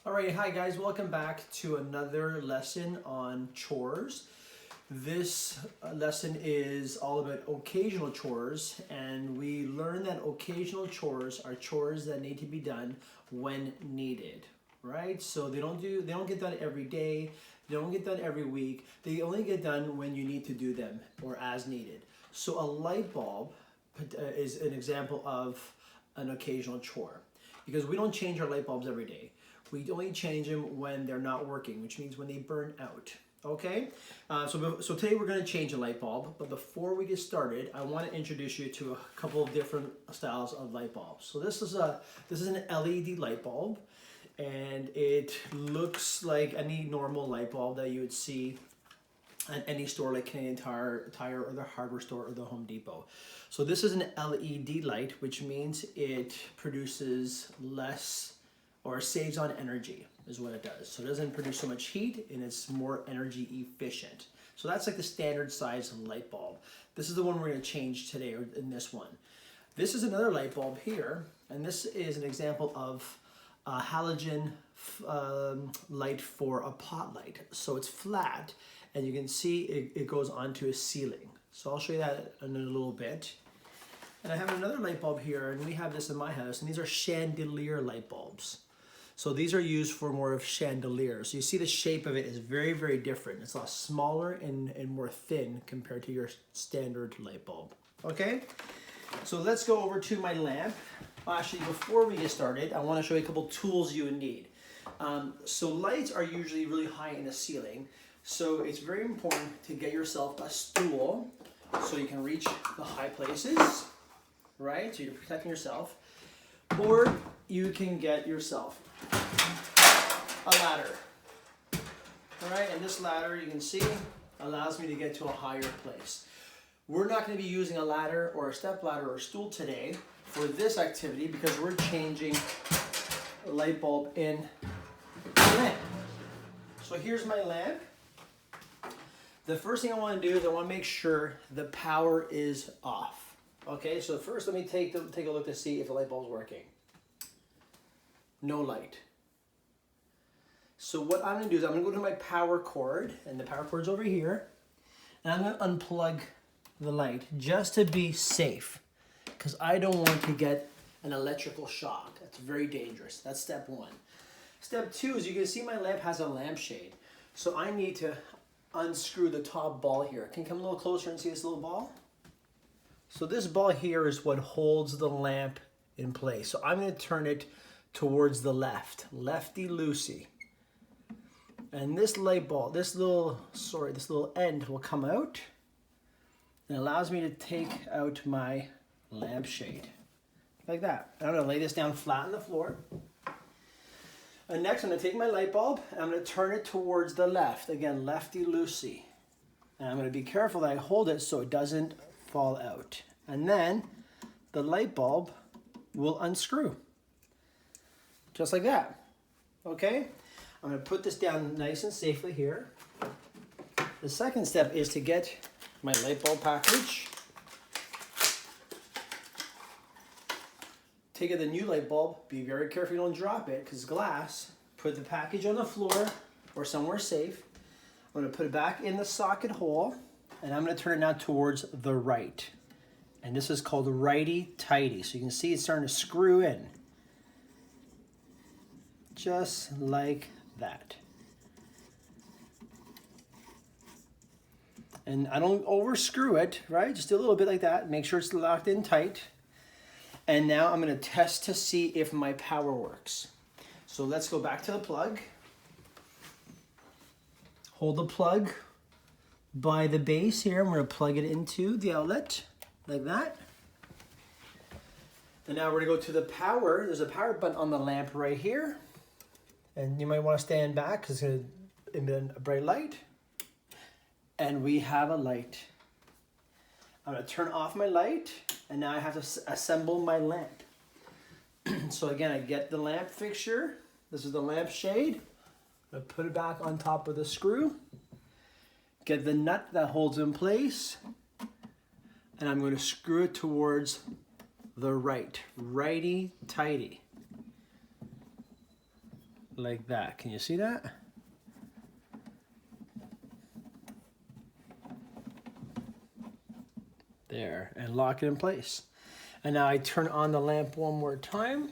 Alright, hi guys, welcome back to another lesson on chores. This lesson is all about occasional chores, and we learn that occasional chores are chores that need to be done when needed, right? So they don't get done every day, they don't get done every week, they only get done when you need to do them or as needed. So a light bulb is an example of an occasional chore because we don't change our light bulbs every day. We only change them when they're not working, which means when they burn out. Okay, so today we're going to change a light bulb, but before we get started, I want to introduce you to a couple of different styles of light bulbs. So this is an LED light bulb, and it looks like any normal light bulb that you would see at any store like Canadian Tire or the hardware store or the Home Depot. So this is an LED light, which means it produces less or saves on energy is what it does. So it doesn't produce so much heat and it's more energy efficient. So that's like the standard size light bulb. This is the one we're going to change today, or in this one. This is another light bulb here, and this is an example of a halogen light for a pot light. So it's flat, and you can see it goes onto a ceiling. So I'll show you that in a little bit. And I have another light bulb here, and we have this in my house, and these are chandelier light bulbs. So these are used for more of chandeliers. So you see the shape of it is very, very different. It's a lot smaller and more thin compared to your standard light bulb. Okay, so let's go over to my lamp. Actually, before we get started, I want to show you a couple tools you would need. So lights are usually really high in the ceiling. So it's very important to get yourself a stool so you can reach the high places, right? So you're protecting yourself. Or you can get yourself a ladder. All right, and this ladder, you can see, allows me to get to a higher place. We're not going to be using a ladder or a step ladder or a stool today for this activity because we're changing a light bulb in the lamp. So here's my lamp. The first thing I want to do is I want to make sure the power is off. Okay, so first let me take a look to see if the light bulb's working. No light. So what I'm going to do is I'm going to go to my power cord, and the power cord's over here, and I'm going to unplug the light just to be safe because I don't want to get an electrical shock. That's very dangerous. That's step one. Step two is you can see my lamp has a lampshade. So I need to unscrew the top ball here. Can you come a little closer and see this little ball? So this ball here is what holds the lamp in place. So I'm going to turn it towards the left, lefty-loosey. And this light bulb, this little end will come out and allows me to take out my lampshade. Like that. I'm going to lay this down flat on the floor. And next I'm going to take my light bulb and I'm going to turn it towards the left. Again, lefty-loosey. And I'm going to be careful that I hold it so it doesn't fall out. And then the light bulb will unscrew. Just like that. Okay? I'm going to put this down nice and safely here. The second step is to get my light bulb package. Take the new light bulb. Be very careful you don't drop it because it's glass. Put the package on the floor or somewhere safe. I'm going to put it back in the socket hole, and I'm going to turn it now towards the right. And this is called righty-tighty. So you can see it's starting to screw in. Just like that. And I don't overscrew it, right? Just a little bit like that. Make sure it's locked in tight. And now I'm going to test to see if my power works. So let's go back to the plug. Hold the plug by the base here. I'm going to plug it into the outlet like that. And now we're going to go to the power. There's a power button on the lamp right here. And you might want to stand back because it's going to emit a bright light. And we have a light. I'm going to turn off my light, and now I have to assemble my lamp. So again, I get the lamp fixture. This is the lamp shade. I'm going to put it back on top of the screw. Get the nut that holds in place. And I'm going to screw it towards the right. Righty-tighty. like that. Can you see that? There, and lock it in place. And now I turn on the lamp one more time.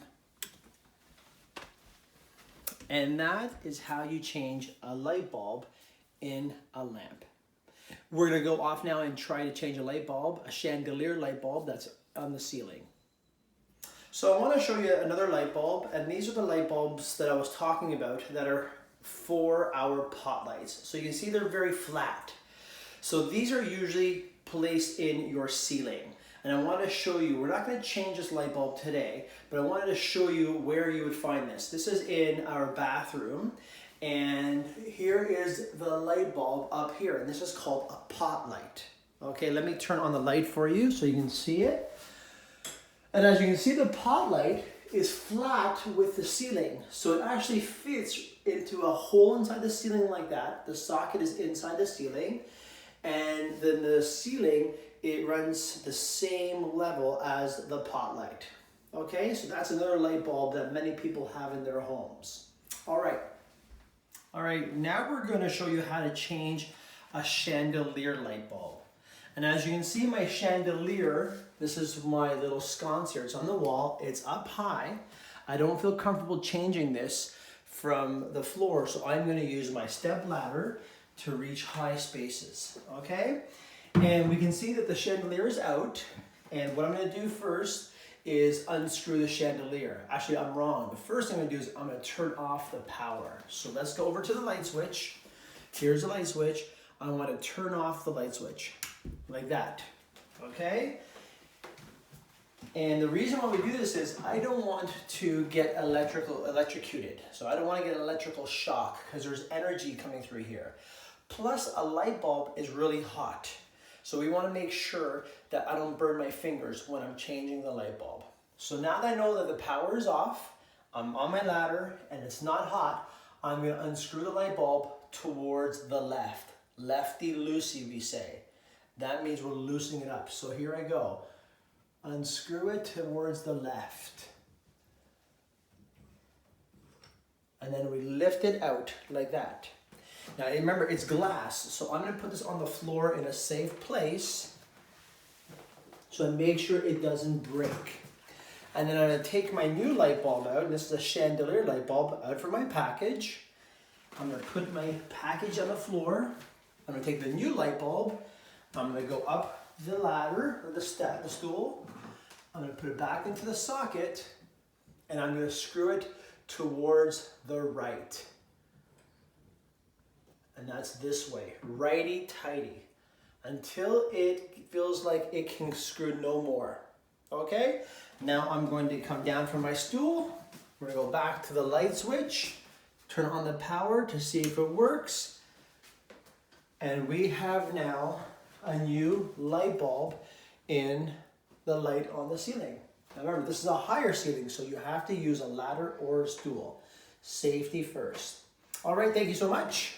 And that is how you change a light bulb in a lamp. We're gonna go off now and try to change a light bulb, a chandelier light bulb that's on the ceiling. So I wanna show you another light bulb, and these are the light bulbs that I was talking about that are for our pot lights. So you can see they're very flat. So these are usually placed in your ceiling. And I want to show you, we're not going to change this light bulb today, but I wanted to show you where you would find this. This is in our bathroom, and here is the light bulb up here, and this is called a pot light. Okay, let me turn on the light for you so you can see it. And as you can see, the pot light is flat with the ceiling, so it actually fits into a hole inside the ceiling like that. The socket is inside the ceiling, and then the ceiling, it runs the same level as the pot light. Okay, so that's another light bulb that many people have in their homes. All right, now we're gonna show you how to change a chandelier light bulb. And as you can see, my chandelier, this is my little sconce here. It's on the wall, it's up high. I don't feel comfortable changing this from the floor, so I'm gonna use my step ladder to reach high spaces, okay? And we can see that the chandelier is out, and what I'm gonna do first is unscrew the chandelier. Actually, I'm wrong. The first thing I'm gonna do is I'm gonna turn off the power. So let's go over to the light switch. Here's the light switch. I wanna turn off the light switch, like that, okay? And the reason why we do this is I don't want to get electrocuted. So I don't wanna get an electrical shock because there's energy coming through here. Plus, a light bulb is really hot. So we want to make sure that I don't burn my fingers when I'm changing the light bulb. So now that I know that the power is off, I'm on my ladder and it's not hot, I'm going to unscrew the light bulb towards the left. Lefty-loosey, we say. That means we're loosening it up. So here I go. Unscrew it towards the left. And then we lift it out like that. Now remember, it's glass, so I'm going to put this on the floor in a safe place so I make sure it doesn't break. And then I'm going to take my new light bulb out, and this is a chandelier light bulb, out from my package. I'm going to put my package on the floor. I'm going to take the new light bulb. I'm going to go up the ladder, or the stool. I'm going to put it back into the socket, and I'm going to screw it towards the right. And that's this way, righty-tighty, until it feels like it can screw no more, okay? Now I'm going to come down from my stool. We're gonna go back to the light switch, turn on the power to see if it works. And we have now a new light bulb in the light on the ceiling. Now remember, this is a higher ceiling, so you have to use a ladder or a stool. Safety first. All right, thank you so much.